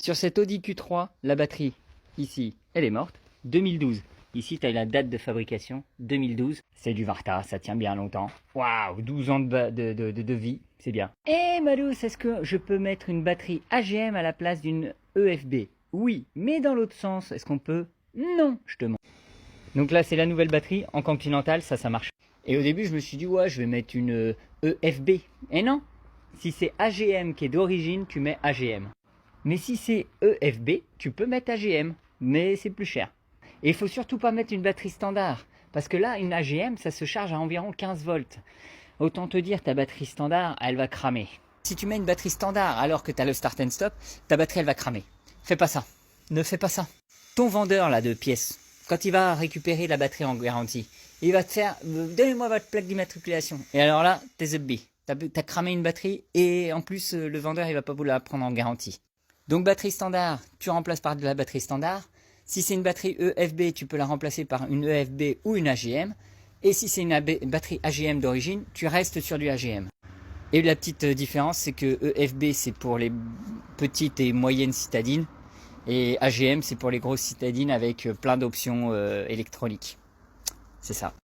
Sur cette Audi Q3, la batterie, ici, elle est morte. 2012. Ici, tu as la date de fabrication, 2012. C'est du Varta, ça tient bien longtemps. Waouh, 12 ans de vie, c'est bien. Et Malous, est-ce que je peux mettre une batterie AGM à la place d'une EFB? Oui, mais dans l'autre sens, est-ce qu'on peut? Non, je te montre. Donc là, c'est la nouvelle batterie en Continental, ça marche. Et au début, je me suis dit, ouais, je vais mettre une EFB. Et non, si c'est AGM qui est d'origine, tu mets AGM. Mais si c'est EFB, tu peux mettre AGM, mais c'est plus cher. Et il faut surtout pas mettre une batterie standard, parce que là, une AGM, ça se charge à environ 15 volts. Autant te dire, ta batterie standard, elle va cramer. Si tu mets une batterie standard alors que tu as le start and stop, ta batterie, elle va cramer. Fais pas ça. Ne fais pas ça. Ton vendeur là de pièces, quand il va récupérer la batterie en garantie, il va te faire « Donnez-moi votre plaque d'immatriculation ». Et alors là, t'es zubbi. T'as cramé une batterie et en plus, le vendeur, il va pas vous la prendre en garantie. Donc batterie standard, tu remplaces par de la batterie standard. Si c'est une batterie EFB, tu peux la remplacer par une EFB ou une AGM. Et si c'est une batterie AGM d'origine, tu restes sur du AGM. Et la petite différence, c'est que EFB, c'est pour les petites et moyennes citadines. Et AGM, c'est pour les grosses citadines avec plein d'options électroniques. C'est ça.